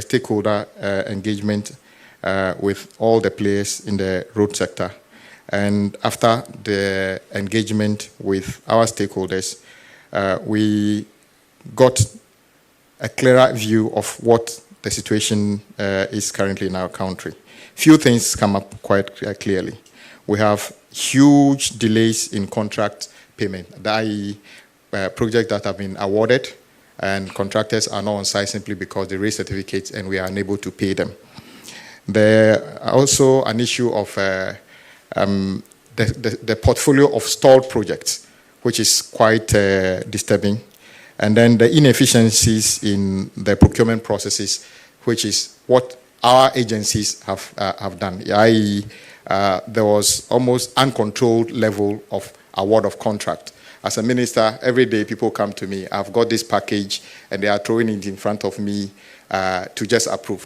a stakeholder engagement with all the players in the road sector. And after the engagement with our stakeholders, we got a clearer view of what the situation is currently in our country. Few things come up quite clearly. We have huge delays in contract payment, i.e. projects that have been awarded and contractors are not on site simply because they raise certificates and we are unable to pay them. There are also an issue of the portfolio of stalled projects, which is quite disturbing. And then the inefficiencies in the procurement processes, which is what our agencies have done, i.e. There was almost uncontrolled level of award of contract. As a minister, every day people come to me, I've got this package, and they are throwing it in front of me to just approve.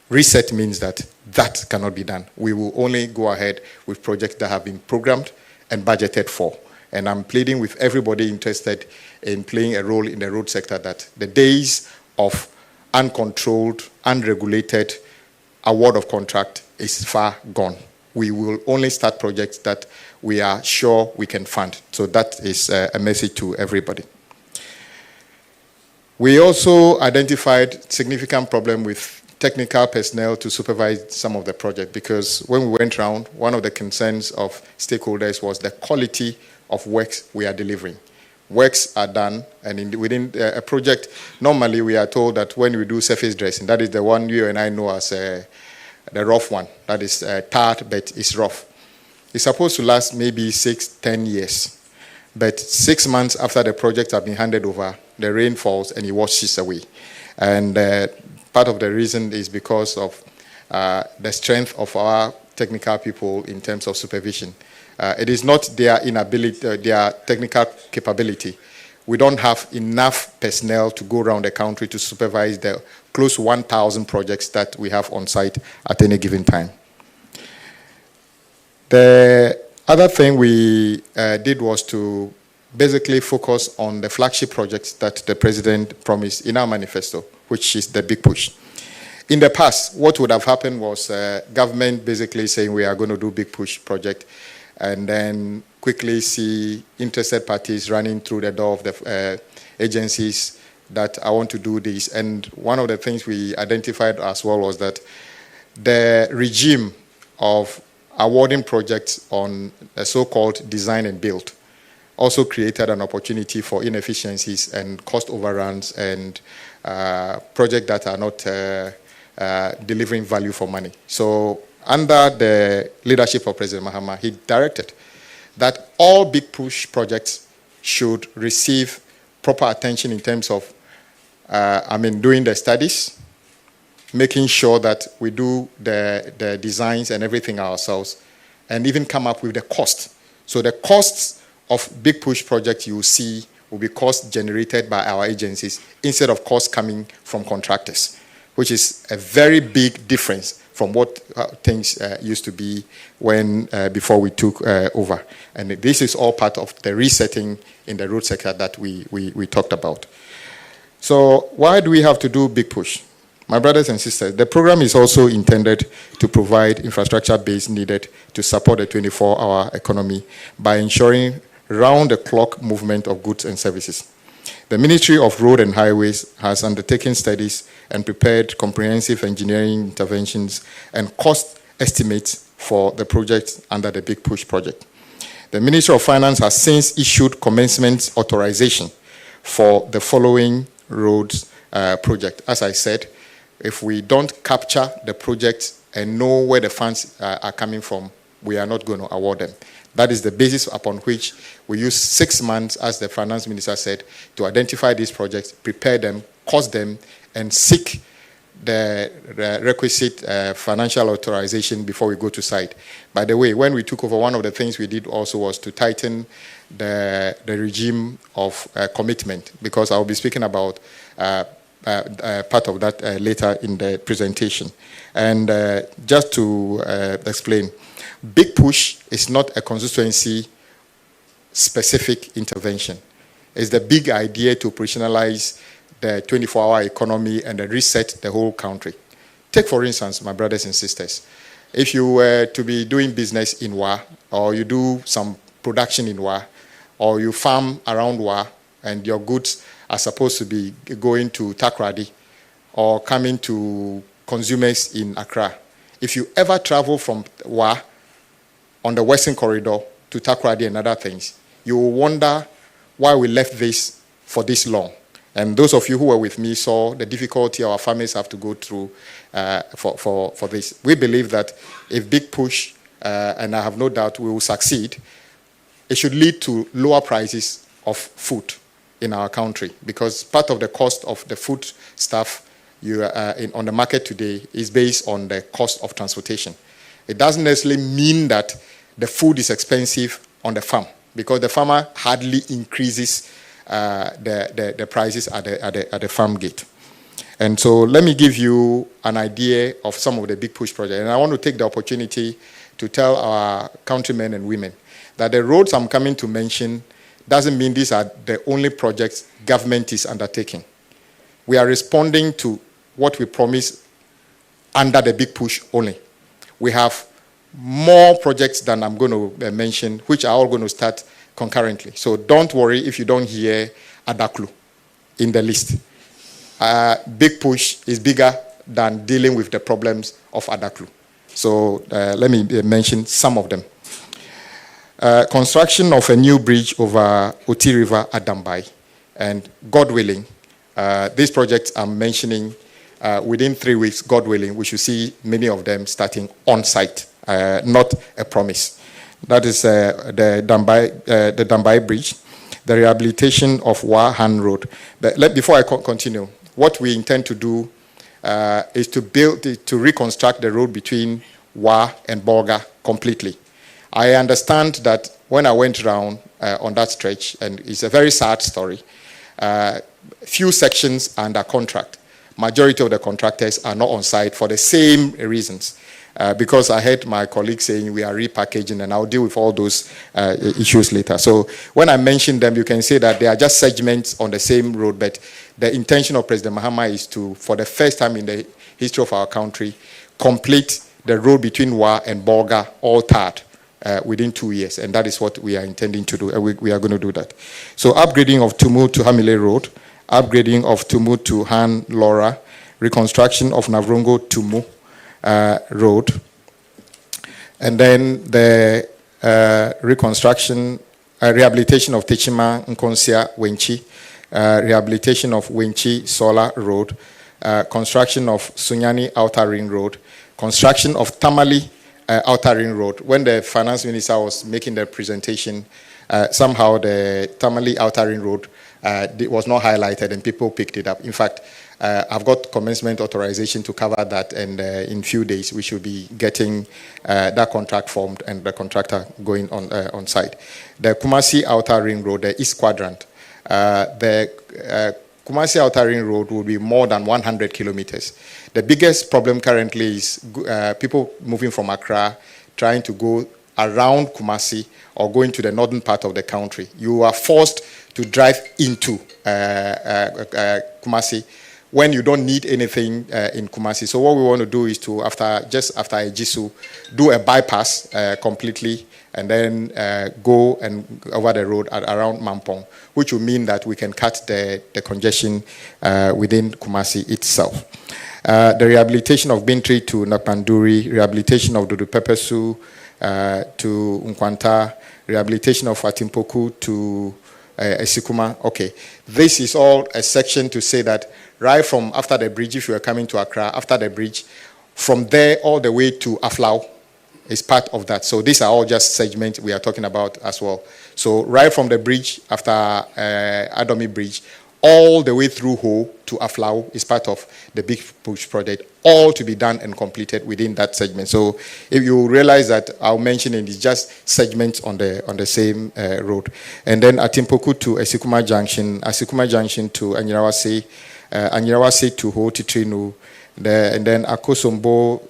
Reset means that that cannot be done. We will only go ahead with projects that have been programmed and budgeted for. And I'm pleading with everybody interested in playing a role in the road sector that the days of uncontrolled, unregulated award of contract is far gone. We will only start projects that we are sure we can fund. So that is a message to everybody. We also identified significant problem with technical personnel to supervise some of the project, because when we went around, one of the concerns of stakeholders was the quality of works we are delivering. Works are done, and within a project, normally we are told that when we do surface dressing, that is the one you and I know as the rough one, that is tarred, but it's rough. It's supposed to last maybe 6-10 years. But 6 months after the project has been handed over, the rain falls and it washes away. And part of the reason is because of the strength of our technical people in terms of supervision. It is not their inability, their technical capability. We don't have enough personnel to go around the country to supervise the close to 1,000 projects that we have on site at any given time. The other thing we did was to basically focus on the flagship projects that the president promised in our manifesto, which is the big push. In the past, what would have happened was government basically saying we are going to do big push project, and then quickly see interested parties running through the door of the agencies that I want to do this. And one of the things we identified as well was that the regime of awarding projects on a so-called design and build also created an opportunity for inefficiencies and cost overruns and projects that are not delivering value for money. So under the leadership of President Mahama, he directed that all big push projects should receive proper attention in terms of, doing the studies, making sure that we do the designs and everything ourselves, and even come up with the cost. So the costs of big push projects you see will be costs generated by our agencies instead of costs coming from contractors, which is a very big difference from what things used to be when before we took over. And this is all part of the resetting in the road sector that we talked about. So why do we have to do big push? My brothers and sisters, the program is also intended to provide infrastructure base needed to support the 24-hour economy by ensuring round-the-clock movement of goods and services. The Ministry of Road and Highways has undertaken studies and prepared comprehensive engineering interventions and cost estimates for the projects under the Big Push project. The Ministry of Finance has since issued commencement authorization for the following roads project. As I said, if we don't capture the projects and know where the funds are coming from, we are not going to award them. That is the basis upon which we use 6 months, as the finance minister said, to identify these projects, prepare them, cost them, and seek the requisite financial authorization before we go to site. By the way, when we took over, one of the things we did also was to tighten the regime of commitment, because I'll be speaking about part of that later in the presentation. And just to explain, Big Push is not a constituency-specific intervention. It's the big idea to operationalize the 24-hour economy and reset the whole country. Take, for instance, my brothers and sisters, if you were to be doing business in Wa, or you do some production in Wa, or you farm around Wa, and your goods are supposed to be going to Takoradi or coming to consumers in Accra, if you ever travel from Wa on the Western Corridor to Takoradi and other things, you will wonder why we left this for this long. And those of you who were with me saw the difficulty our families have to go through for this. We believe that if Big Push, and I have no doubt we will succeed, it should lead to lower prices of food in our country, because part of the cost of the food stuff on the market today is based on the cost of transportation. It doesn't necessarily mean that the food is expensive on the farm, because the farmer hardly increases the prices at the farm gate. And so let me give you an idea of some of the Big Push projects. And I want to take the opportunity to tell our countrymen and women that the roads I'm coming to mention doesn't mean these are the only projects government is undertaking. We are responding to what we promised under the Big Push only. We have more projects than I'm going to mention, which are all going to start concurrently. So don't worry if you don't hear Adaklu in the list. Big Push is bigger than dealing with the problems of Adaklu. So let me mention some of them. Construction of a new bridge over Oti River at Dambai. And God willing, these projects I'm mentioning, within 3 weeks, God willing, we should see many of them starting on site, not a promise. That is the Dambai Bridge, the rehabilitation of Wahan Road. But before I continue, what we intend to do is to reconstruct the road between Wa and Bolga completely. I understand that when I went around on that stretch, and it's a very sad story, few sections are under contract. Majority of the contractors are not on site for the same reasons. Because I heard my colleagues saying we are repackaging, and I'll deal with all those issues later. So when I mention them, you can say that they are just segments on the same road, but the intention of President Mahama is to, for the first time in the history of our country, complete the road between Wa and Bolga, all tarred, within 2 years, and that is what we are intending to do, and we are going to do that. So upgrading of Tumu to Hamile Road, upgrading of Tumu to Han Laura, reconstruction of Navrongo Tumu Road, and then the rehabilitation of Techima Nkonsia Wenchi, rehabilitation of Wenchi Solar Road, construction of Sunyani Outer Ring Road, construction of Tamale Outer Ring Road. When the finance minister was making the presentation, somehow the Tamale Outer Ring Road was not highlighted, and people picked it up. In fact, I've got commencement authorization to cover that, and in few days we should be getting that contract formed and the contractor going on site. The Kumasi Outer Ring Road, the East Quadrant, the Kumasi Outer Ring Road will be more than 100 kilometers. The biggest problem currently is people moving from Accra trying to go around Kumasi or going to the northern part of the country. You are forced to drive into Kumasi when you don't need anything in Kumasi. So what we want to do is to, just after Ejisu, do a bypass completely, and then go and over the road around Mampong, which will mean that we can cut the congestion within Kumasi itself. The rehabilitation of Bintri to Napanduri, rehabilitation of Dudu Pepesu to Nkwanta, rehabilitation of Atimpoku to Esikuma. Okay, this is all a section to say that right from after the bridge, if you are coming to Accra, after the bridge, from there all the way to Aflau is part of that. So these are all just segments we are talking about as well. So right from the bridge, after Adomi Bridge, all the way through Ho to Aflau is part of the Big Push project, all to be done and completed within that segment. So if you realize that I'll mention it is just segments on the same road. And then Atimpoku to Esikuma Junction to Anyirawase, Anyirawase to Ho Titrinu, and then Akosombo,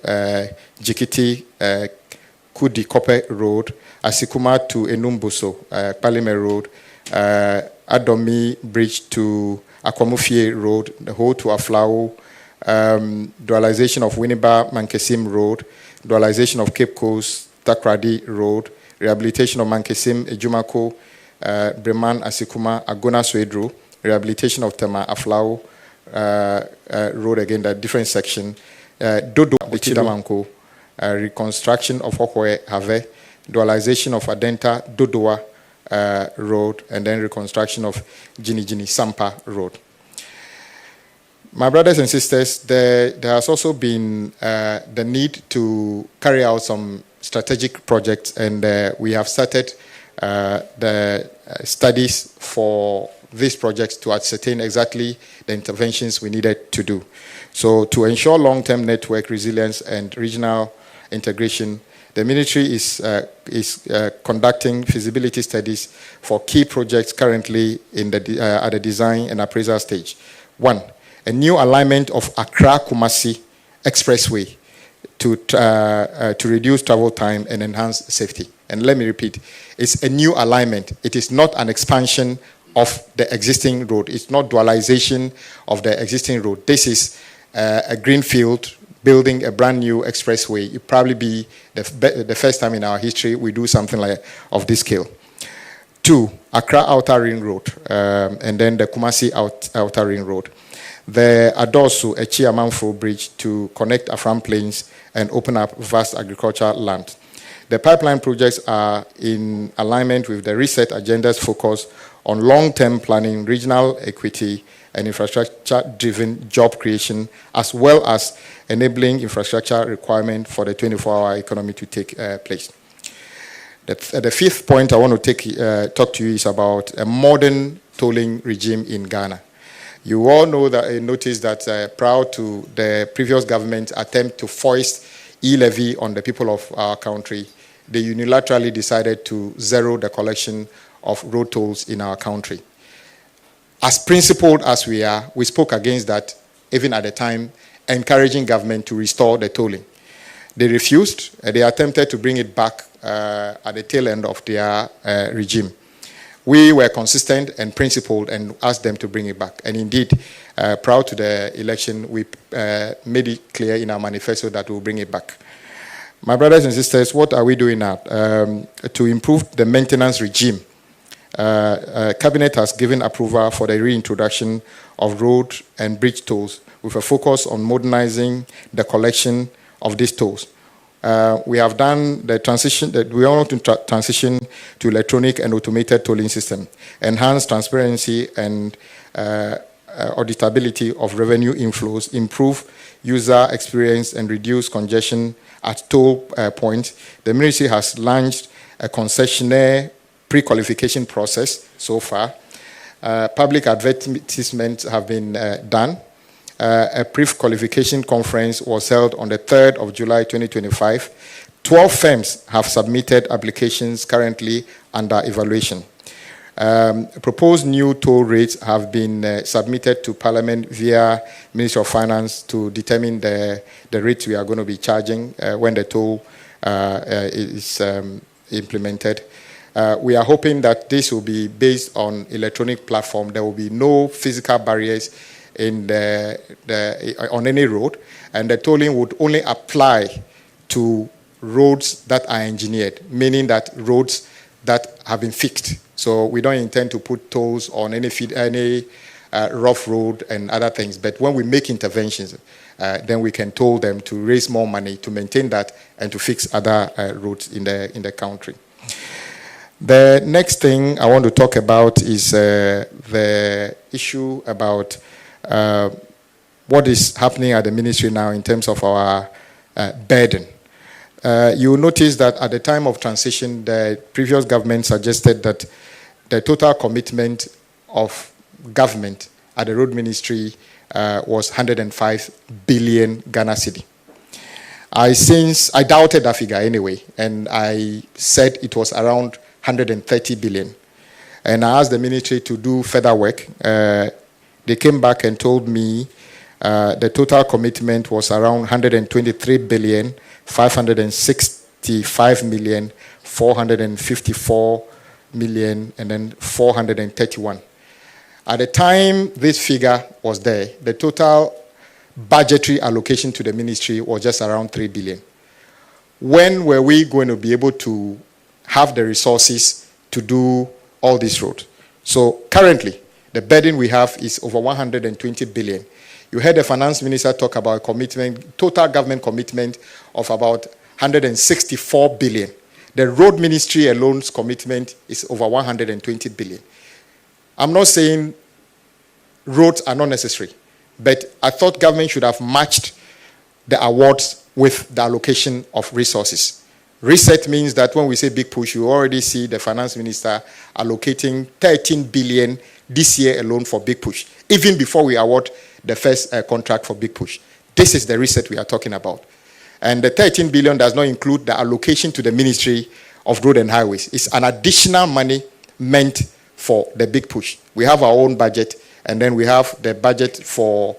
Jikiti, Kudi Kope Road, Asikuma to Enumbuso, Palime Road, Adomi Bridge to Akwamufie Road, the whole to Aflao, dualization of Winneba Mankesim Road, dualization of Cape Coast Takradi Road, rehabilitation of Mankesim Ejumako, Breman Asikuma Agona Swedro, rehabilitation of Tema Aflao Road, again, that different section, Dodo Bichidamanko, reconstruction of Hokoe Have, dualization of Adenta Dodoa Road, and then reconstruction of Jini Sampa Road. My brothers and sisters, there has also been the need to carry out some strategic projects, and we have started the studies for these projects to ascertain exactly the interventions we needed to do. So to ensure long-term network resilience and regional integration, the ministry is conducting feasibility studies for key projects currently in the, at the design and appraisal stage. 1, a new alignment of Accra-Kumasi Expressway to reduce travel time and enhance safety. And let me repeat, it's a new alignment. It is not an expansion of the existing road. It's not dualization of the existing road. This is a greenfield, building a brand new expressway. It probably be the first time in our history we do something like of this scale. 2, Accra Outer Ring Road, and then the Kumasi Outer Ring Road. The Adosu Echiamanfo Bridge to connect Afram Plains and open up vast agricultural land. The pipeline projects are in alignment with the reset agenda's focus on long-term planning, regional equity, and infrastructure-driven job creation, as well as enabling infrastructure requirement for the 24-hour economy to take place. The 5th point I want to talk to you is about a modern tolling regime in Ghana. You all know that, notice that prior to the previous government's attempt to foist e-levy on the people of our country, they unilaterally decided to zero the collection of road tolls in our country. As principled as we are, we spoke against that, even at the time, encouraging government to restore the tolling. They refused. They attempted to bring it back at the tail end of their regime. We were consistent and principled and asked them to bring it back. And indeed, prior to the election, we made it clear in our manifesto that we'll bring it back. My brothers and sisters, what are we doing now? To improve the maintenance regime, Cabinet has given approval for the reintroduction of road and bridge tolls with a focus on modernizing the collection of these tolls. We have done the transition, we want to transition to electronic and automated tolling system, enhance transparency and auditability of revenue inflows, improve user experience and reduce congestion at toll points. The ministry has launched a concessionaire pre-qualification process so far. Public advertisements have been done. A pre-qualification conference was held on the 3rd of July 2025. 12 firms have submitted applications currently under evaluation. Proposed new toll rates have been submitted to Parliament via Ministry of Finance to determine the rates we are going to be charging when the toll is implemented. We are hoping that this will be based on electronic platform. There will be no physical barriers in on any road, and the tolling would only apply to roads that are engineered, meaning that roads that have been fixed. So we don't intend to put tolls on any rough road and other things. But when we make interventions, then we can toll them to raise more money to maintain that and to fix other roads in the country. The next thing I want to talk about is the issue about what is happening at the ministry now in terms of our burden. You will notice that at the time of transition, the previous government suggested that the total commitment of government at the road ministry was 105 billion Ghana cedi. I doubted that figure anyway, and I said it was around 130 billion. And I asked the ministry to do further work. They came back and told me the total commitment was around 123 billion, 565 million, 454 million, and then 431. At the time this figure was there, the total budgetary allocation to the ministry was just around 3 billion. When were we going to be able to have the resources to do all these roads? So currently, the burden we have is over 120 billion. You heard the finance minister talk about commitment, total government commitment of about 164 billion. The road ministry alone's commitment is over 120 billion. I'm not saying roads are not necessary, but I thought government should have matched the awards with the allocation of resources. Reset means that when we say big push, you already see the finance minister allocating 13 billion this year alone for big push, even before we award the first contract for big push. This is the reset we are talking about. And the 13 billion does not include the allocation to the Ministry of Road and Highways. It's an additional money meant for the big push. We have our own budget, and then we have the budget for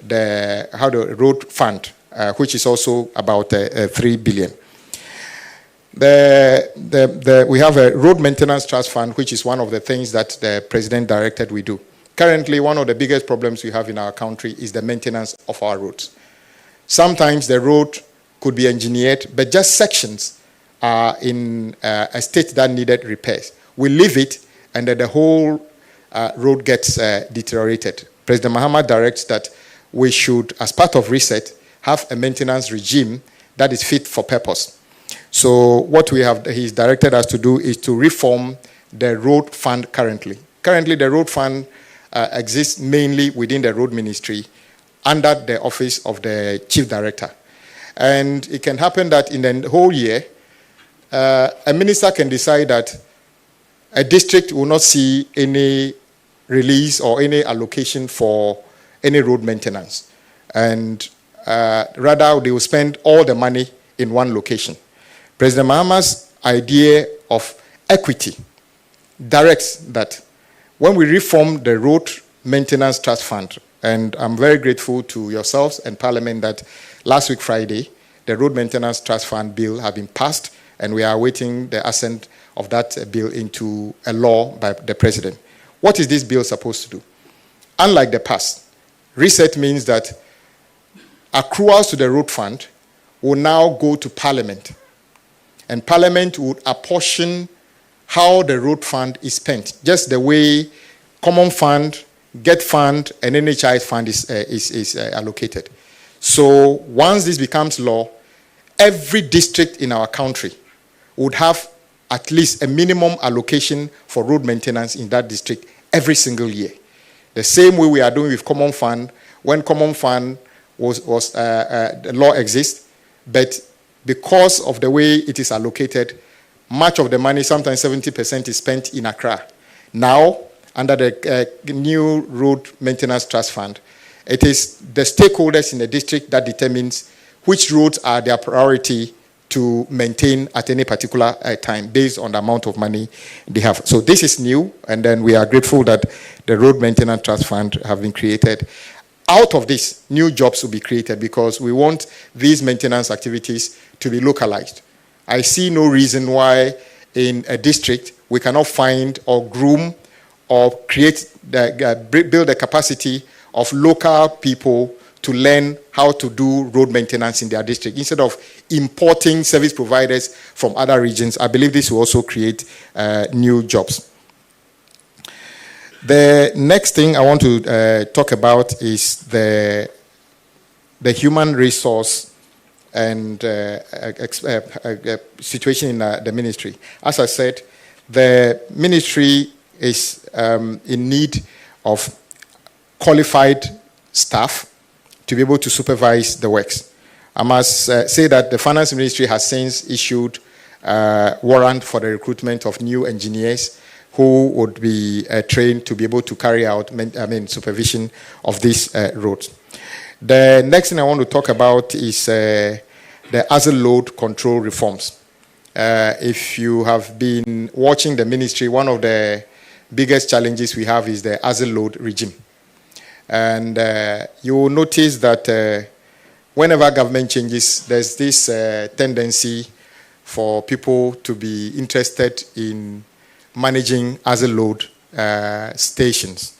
the road fund, which is also about 3 billion. We have a road maintenance trust fund, which is one of the things that the president directed we do. Currently, one of the biggest problems we have in our country is the maintenance of our roads. Sometimes the road could be engineered, but just sections are in a state that needed repairs. We leave it, and then the whole road gets deteriorated. President Mahama directs that we should, as part of reset, have a maintenance regime that is fit for purpose. So what he's directed us to do is to reform the road fund currently. Currently, the road fund exists mainly within the road ministry under the office of the chief director. And it can happen that in the whole year, a minister can decide that a district will not see any release or any allocation for any road maintenance. And rather, they will spend all the money in one location. President Mahama's idea of equity directs that when we reform the road maintenance trust fund, and I'm very grateful to yourselves and Parliament that last week Friday, the road maintenance trust fund bill has been passed, and we are awaiting the assent of that bill into a law by the president. What is this bill supposed to do? Unlike the past, reset means that accruals to the road fund will now go to Parliament, and Parliament would apportion how the road fund is spent, just the way Common Fund, Get Fund, and NHI Fund is allocated. So once this becomes law, every district in our country would have at least a minimum allocation for road maintenance in that district every single year. The same way we are doing with Common Fund, when Common Fund the law exists, but because of the way it is allocated, much of the money, sometimes 70%, is spent in Accra. Now, under the new road maintenance trust fund, it is the stakeholders in the district that determines which roads are their priority to maintain at any particular time based on the amount of money they have. So this is new, and then we are grateful that the road maintenance trust fund have been created. Out of this, new jobs will be created because we want these maintenance activities to be localized. I see no reason why in a district we cannot find or groom or build the capacity of local people to learn how to do road maintenance in their district instead of importing service providers from other regions. I believe this will also create new jobs. The next thing I want to talk about is the human resource and situation in the ministry. As I said, the ministry is in need of qualified staff to be able to supervise the works. I must say that the finance ministry has since issued a warrant for the recruitment of new engineers who would be trained to be able to carry out supervision of these roads. The next thing I want to talk about is the asset load control reforms. If you have been watching the ministry, one of the biggest challenges we have is the asset load regime. And you will notice that whenever government changes, there's this tendency for people to be interested in managing asset load stations.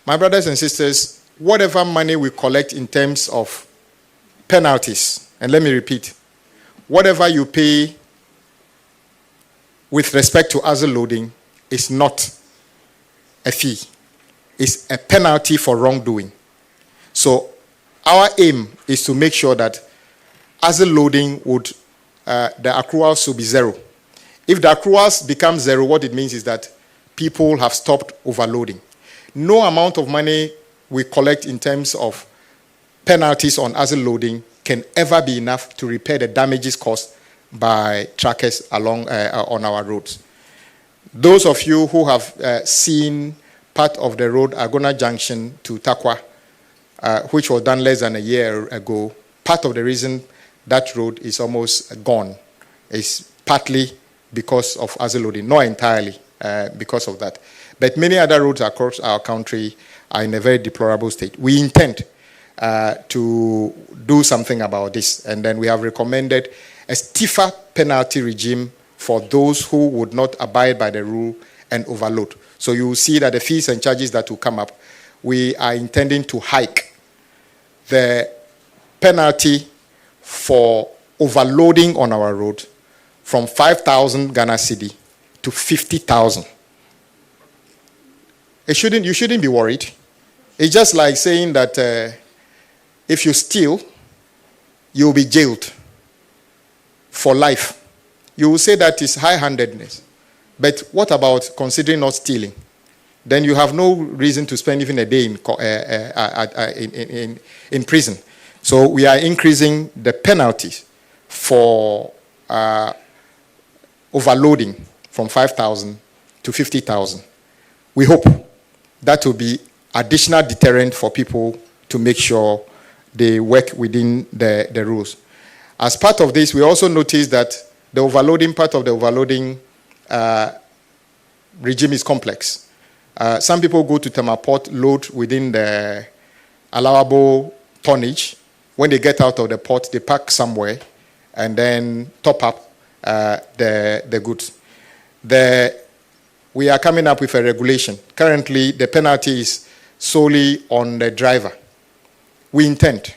My brothers and sisters, whatever money we collect in terms of penalties, and let me repeat, whatever you pay with respect to other loading is not a fee. It's a penalty for wrongdoing. So our aim is to make sure that other loading would, the accruals should be zero. If the accruals become zero, what it means is that people have stopped overloading. No amount of money we collect in terms of penalties on other loading can ever be enough to repair the damages caused by trackers along on our roads. Those of you who have seen part of the road Agona Junction to Takwa, which was done less than a year ago, part of the reason that road is almost gone is partly because of other loading, not entirely because of that. But many other roads across our country are in a very deplorable state. We intend to do something about this, and then we have recommended a stiffer penalty regime for those who would not abide by the rule and overload. So you will see that the fees and charges that will come up, we are intending to hike the penalty for overloading on our road from 5,000 Ghana cedi to 50,000. You shouldn't be worried. It's just like saying that if you steal, you'll be jailed for life. You will say that is high-handedness. But what about considering not stealing? Then you have no reason to spend even a day in prison. So we are increasing the penalties for overloading from 5,000 to 50,000. We hope that will be additional deterrent for people to make sure they work within the rules. As part of this, we also noticed that the overloading part of the overloading regime is complex. Some people go to Tamaport, load within the allowable tonnage. When they get out of the port, they park somewhere and then top up the goods. We are coming up with a regulation. Currently, the penalty is solely on the driver. We intend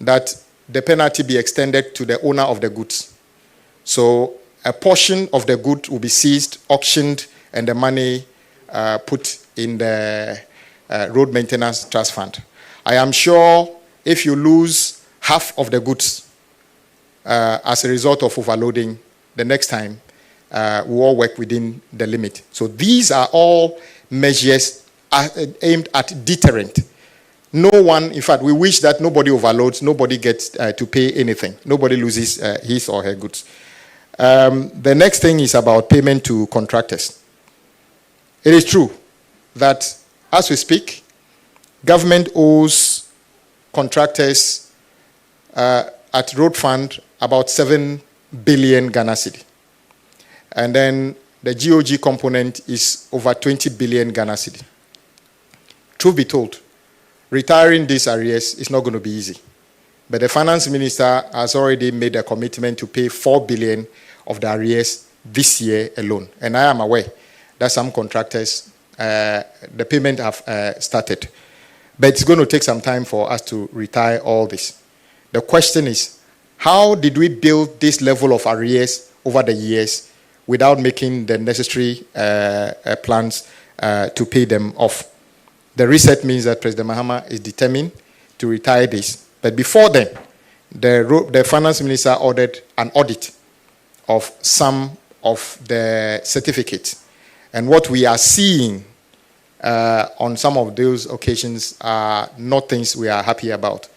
that the penalty be extended to the owner of the goods. So a portion of the good will be seized, auctioned, and the money put in the road maintenance trust fund. I am sure if you lose half of the goods as a result of overloading, the next time we all work within the limit. So these are all measures aimed at deterrent. No one, in fact, we wish that nobody overloads, nobody gets to pay anything. Nobody loses his or her goods. The next thing is about payment to contractors. It is true that as we speak, government owes contractors at road fund about 7 billion Ghana cedi. And then the GOG component is over 20 billion Ghana cedi. Truth be told, retiring these arrears is not going to be easy. But the finance minister has already made a commitment to pay 4 billion of the arrears this year alone. And I am aware that some contractors, the payment have started. But it's going to take some time for us to retire all this. The question is, how did we build this level of arrears over the years without making the necessary plans to pay them off? The reset means that President Mahama is determined to retire this. But before then, the finance minister ordered an audit of some of the certificates. And what we are seeing on some of those occasions are not things we are happy about.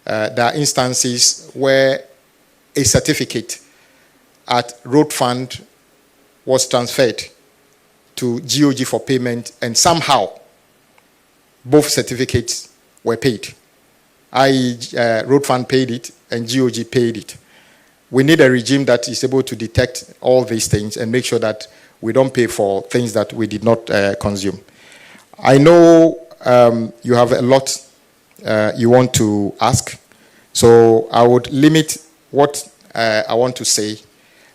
There are instances where a certificate at road fund was transferred to GOG for payment, and somehow both certificates were paid. I.e., road fund paid it and GOG paid it. We need a regime that is able to detect all these things and make sure that we don't pay for things that we did not consume. I know you have a lot you want to ask, so I would limit what I want to say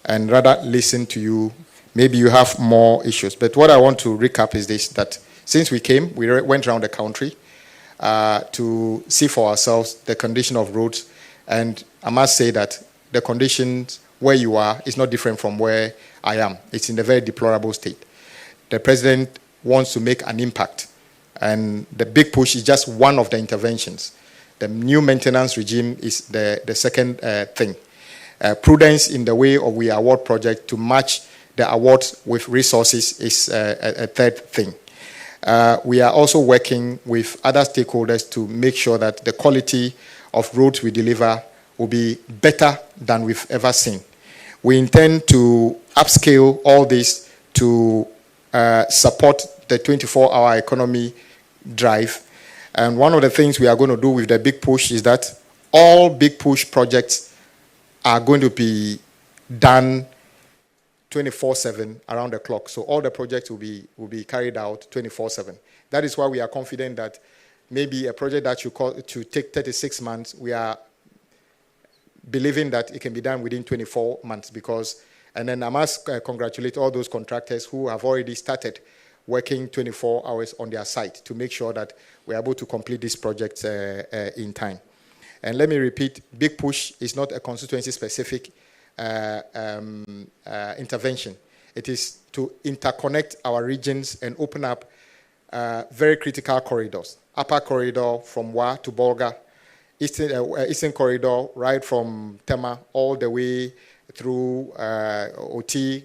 and rather listen to you. Maybe you have more issues, but what I want to recap is this, that Since we came, we went around the country to see for ourselves the condition of roads. And I must say that the conditions where you are is not different from where I am. It's in a very deplorable state. The president wants to make an impact. And the big push is just one of the interventions. The new maintenance regime is the second thing. Prudence in the way of we award projects to match the awards with resources is a third thing. We are also working with other stakeholders to make sure that the quality of roads we deliver will be better than we've ever seen. We intend to upscale all this to support the 24-hour economy drive. And one of the things we are going to do with the big push is that all big push projects are going to be done 24/7 around the clock. So all the projects will be carried out 24/7. That is why we are confident that maybe a project that should take 36 months, we are believing that it can be done within 24 months and then I must congratulate all those contractors who have already started working 24 hours on their site to make sure that we're able to complete this project in time. And let me repeat, Big Push is not a constituency-specific intervention. It is to interconnect our regions and open up very critical corridors. Upper corridor from Wa to Bolga, Eastern corridor right from Tema all the way through Oti,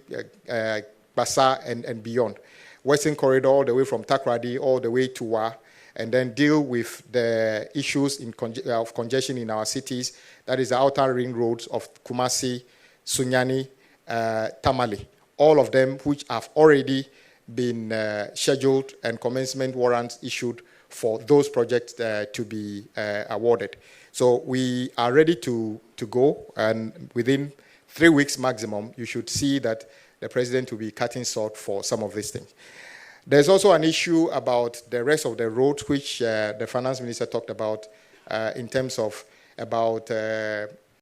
Basa and beyond. Western corridor all the way from Takrady all the way to Wa, and then deal with the issues of congestion in our cities. That is the outer ring roads of Kumasi, Sunyani, Tamale. All of them which have already been scheduled and commencement warrants issued for those projects to be awarded. So we are ready to go, and within 3 weeks maximum, you should see that the president will be cutting short for some of these things. There's also an issue about the rest of the roads, which the finance minister talked about in terms of about